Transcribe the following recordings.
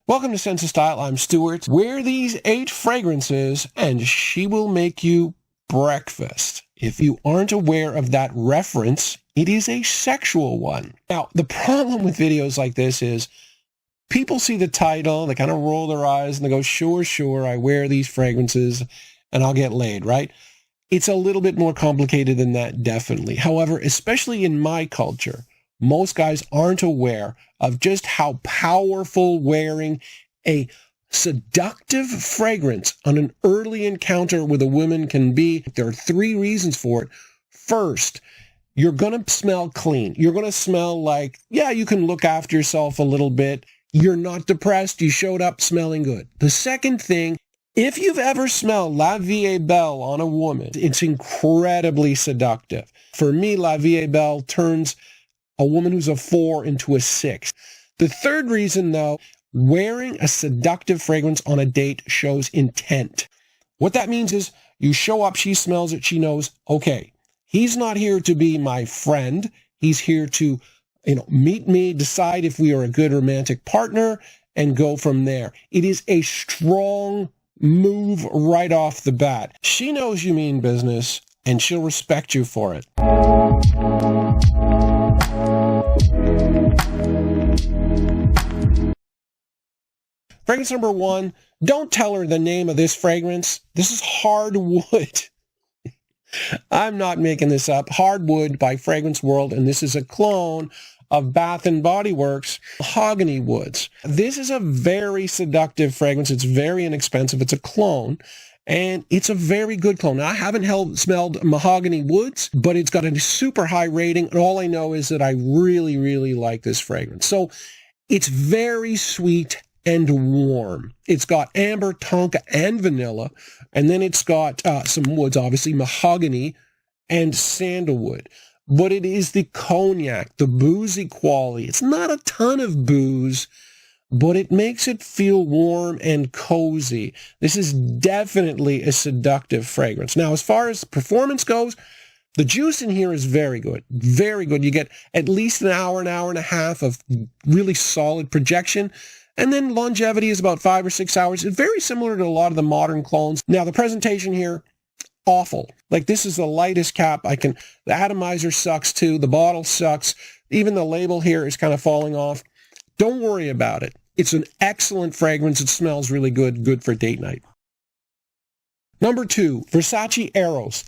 Welcome to Sense of Style. I'm Stuart. Wear these 8 fragrances and she will make you breakfast. If you aren't aware of that reference, it is a sexual one. Now, the problem with videos like this is people see the title, they kind of roll their eyes and they go, sure, I wear these fragrances and I'll get laid, right? It's a little bit more complicated than that, definitely. However, especially in my culture, most guys aren't aware of just how powerful wearing a seductive fragrance on an early encounter with a woman can be. There are 3 reasons for it. First, you're going to smell clean. You're going to smell like, yeah, you can look after yourself a little bit. You're not depressed. You showed up smelling good. The second thing, if you've ever smelled La Vie Belle on a woman, it's incredibly seductive. For me, La Vie Belle turns a woman who's a 4 into a 6. The third reason, though, wearing a seductive fragrance on a date shows intent. What that means is you show up, she smells it, she knows, okay, he's not here to be my friend. He's here to, meet me, decide if we are a good romantic partner, and go from there. It is a strong move right off the bat. She knows you mean business, and she'll respect you for it. Fragrance number 1, don't tell her the name of this fragrance. This is Hardwood. I'm not making this up. Hardwood by Fragrance World, and this is a clone of Bath & Body Works Mahogany Woods. This is a very seductive fragrance. It's very inexpensive. It's a clone, and it's a very good clone. Now, I haven't smelled Mahogany Woods, but it's got a super high rating, and all I know is that I really, really like this fragrance. So it's very sweet and warm. It's got amber, tonka, and vanilla, and then it's got some woods, obviously mahogany and sandalwood. But it is the cognac, the boozy quality. It's not a ton of booze, but it makes it feel warm and cozy. This is definitely a seductive fragrance. Now, as far as performance goes, the juice in here is very good. Very good. You get at least an hour and a half of really solid projection. And then longevity is about 5 or 6 hours. It's very similar to a lot of the modern clones. Now, the presentation here, awful. Like, this is the lightest cap the atomizer sucks too. The bottle sucks. Even the label here is kind of falling off. Don't worry about it. It's an excellent fragrance. It smells really good. Good for date night. Number 2, Versace Eros,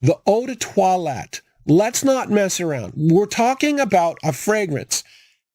the Eau de Toilette. Let's not mess around. We're talking about a fragrance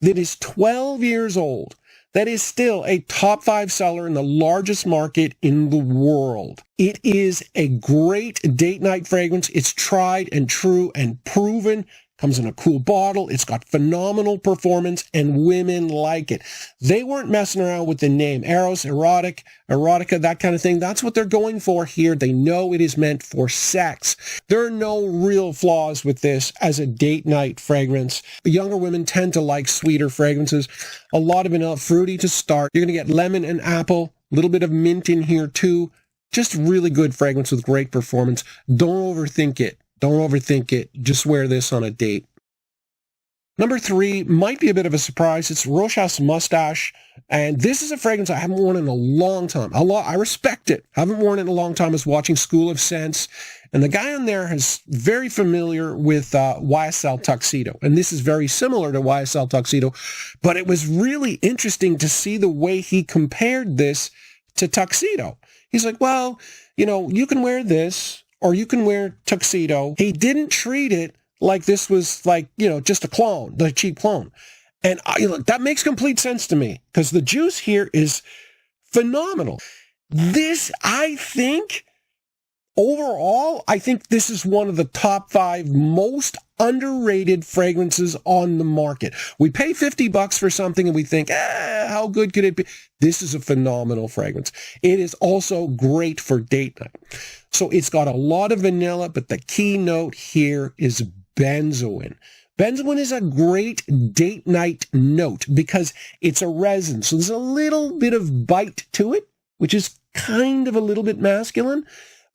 that is 12 years old. That is still a top 5 seller in the largest market in the world. It is a great date night fragrance. It's tried and true and proven. Comes in a cool bottle. It's got phenomenal performance, and women like it. They weren't messing around with the name. Eros, erotica, that kind of thing. That's what they're going for here. They know it is meant for sex. There are no real flaws with this as a date night fragrance. Younger women tend to like sweeter fragrances. A lot of vanilla, fruity to start. You're going to get lemon and apple, a little bit of mint in here too. Just really good fragrance with great performance. Don't overthink it. Don't overthink it. Just wear this on a date. Number 3 might be a bit of a surprise. It's Rochas Moustache. And this is a fragrance I haven't worn in a long time. I respect it. I haven't worn it in a long time. I was watching School of Scents. And the guy on there is very familiar with YSL Tuxedo. And this is very similar to YSL Tuxedo. But it was really interesting to see the way he compared this to Tuxedo. He's like, well, you can wear this, or you can wear Tuxedo. He didn't treat it like this was just a clone, the cheap clone. And that makes complete sense to me, because the juice here is phenomenal. This, overall, I think this is one of the top 5 most underrated fragrances on the market. We pay $50 for something and we think, how good could it be? This is a phenomenal fragrance. It is also great for date night. So it's got a lot of vanilla, but the key note here is benzoin. Benzoin is a great date night note because it's a resin. So there's a little bit of bite to it, which is kind of a little bit masculine,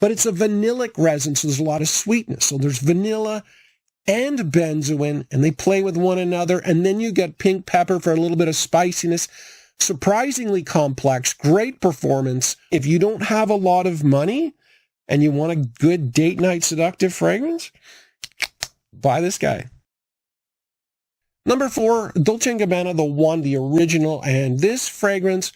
but it's a vanillic resin, so there's a lot of sweetness. So there's vanilla and benzoin, and they play with one another, and then you get pink pepper for a little bit of spiciness. Surprisingly complex, great performance. If you don't have a lot of money and you want a good date night seductive fragrance, buy this guy. Number 4, Dolce & Gabbana, the original. And this fragrance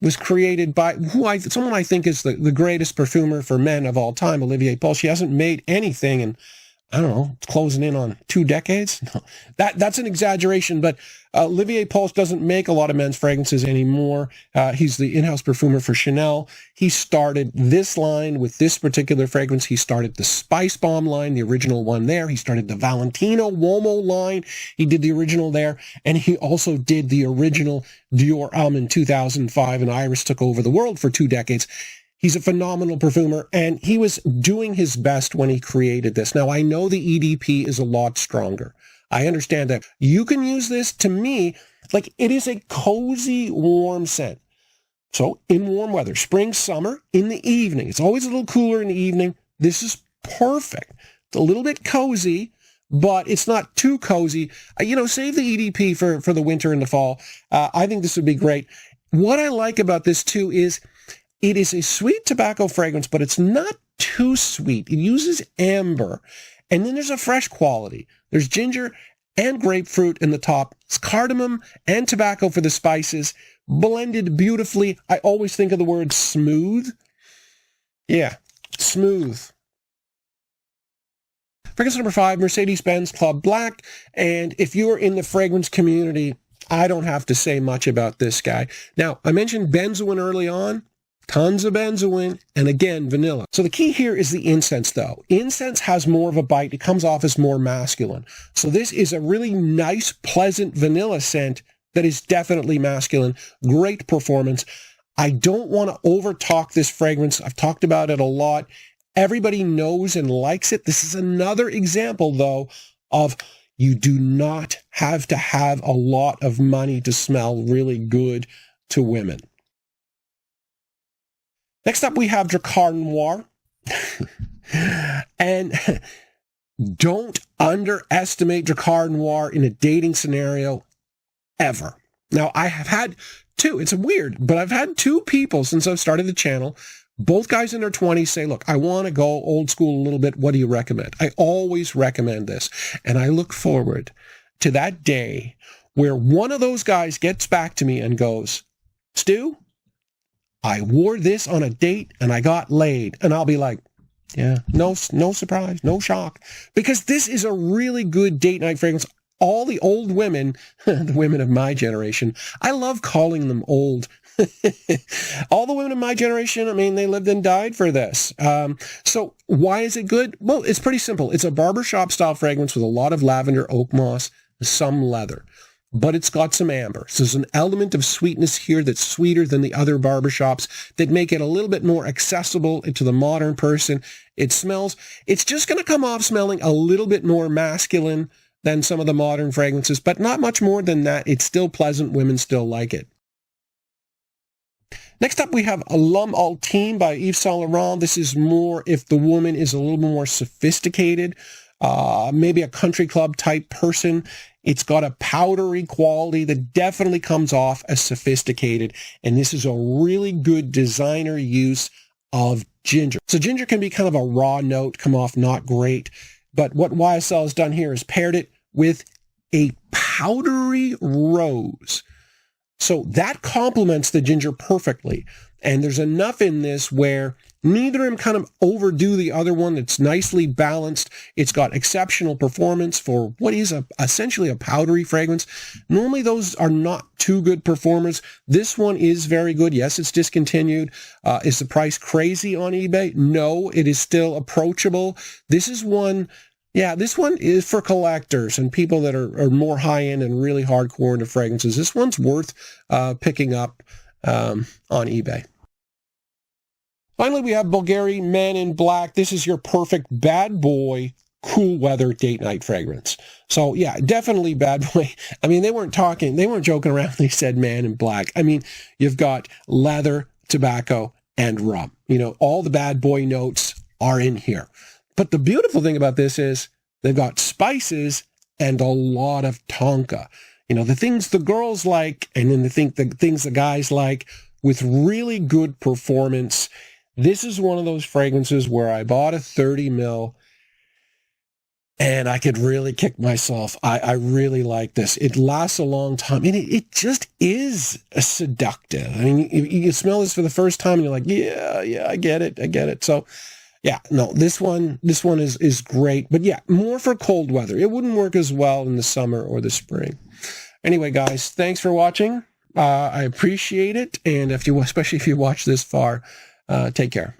was created by someone I think is the greatest perfumer for men of all time, Olivier Paul. She hasn't made anything in, I don't know, it's closing in on 2 decades. No, that's an exaggeration, but Olivier Paul's doesn't make a lot of men's fragrances anymore. He's the in-house perfumer for Chanel. He started this line with this particular fragrance. He started the Spice Bomb line, the original one there. He started the Valentino Uomo line. He did the original there. And he also did the original Dior Homme in 2005, and Iris took over the world for 2 decades. He's a phenomenal perfumer, and he was doing his best when he created this. Now, I know the EDP is a lot stronger. I understand that. You can use this, to me, like it is a cozy, warm scent. So in warm weather, spring, summer, in the evening, it's always a little cooler in the evening. This is perfect. It's a little bit cozy, but it's not too cozy. Save the EDP for the winter and the fall. I think this would be great. What I like about this, too, is it is a sweet tobacco fragrance, but it's not too sweet. It uses amber, and then there's a fresh quality. There's ginger and grapefruit in the top. It's cardamom and tobacco for the spices, blended beautifully. I always think of the word smooth. Yeah, smooth. Fragrance number 5, Mercedes-Benz Club Black. And if you're in the fragrance community, I don't have to say much about this guy. Now, I mentioned benzoin early on. Tons of benzoin, and again, vanilla. So the key here is the incense, though. Incense has more of a bite. It comes off as more masculine. So this is a really nice, pleasant vanilla scent that is definitely masculine. Great performance. I don't want to over-talk this fragrance. I've talked about it a lot. Everybody knows and likes it. This is another example, though, of you do not have to have a lot of money to smell really good to women. Next up, we have Drakkar Noir. And don't underestimate Drakkar Noir in a dating scenario ever. Now, I have had 2. It's weird, but I've had 2 people since I've started the channel, both guys in their 20s, say, look, I want to go old school a little bit. What do you recommend? I always recommend this. And I look forward to that day where one of those guys gets back to me and goes, Stu, I wore this on a date and I got laid. And I'll be like, yeah, no surprise, no shock. Because this is a really good date night fragrance. All the old women, the women of my generation, I love calling them old. All the women of my generation, I mean, they lived and died for this. So why is it good? Well, it's pretty simple. It's a barbershop style fragrance with a lot of lavender, oak moss, some leather. But it's got some amber. So there's an element of sweetness here that's sweeter than the other barbershops that make it a little bit more accessible to the modern person. It's just going to come off smelling a little bit more masculine than some of the modern fragrances, but not much more than that. It's still pleasant. Women still like it. Next up, we have L'Homme Ultime by Yves Saint Laurent. This is more if the woman is a little more sophisticated, maybe a country club type person. It's got a powdery quality that definitely comes off as sophisticated. And this is a really good designer use of ginger. So ginger can be kind of a raw note, come off not great. But what YSL has done here is paired it with a powdery rose. So that complements the ginger perfectly. And there's enough in this where neither of them kind of overdo the other one. It's nicely balanced. It's got exceptional performance for what is essentially a powdery fragrance. Normally those are not too good performers. This one is very good. Yes, it's discontinued. Is the price crazy on eBay? No, it is still approachable. This is one... Yeah, this one is for collectors and people that are more high-end and really hardcore into fragrances. This one's worth picking up on eBay. Finally, we have Bvlgari Men in Black. This is your perfect bad boy, cool weather date night fragrance. So yeah, definitely bad boy. I mean, they weren't joking around. They said Man in Black. I mean, you've got leather, tobacco, and rum. You know, all the bad boy notes are in here. But the beautiful thing about this is they've got spices and a lot of tonka. you know, the things the girls like, and then the things the guys like, with really good performance. This is one of those fragrances where I bought a 30 ml and I could really kick myself. I really like this. It lasts a long time, and it just is seductive. I mean, you smell this for the first time and you're like, yeah, I get it. So yeah, no, this one is great, but yeah, more for cold weather. It wouldn't work as well in the summer or the spring. Anyway, guys, thanks for watching. I appreciate it. And especially if you watch this far, take care.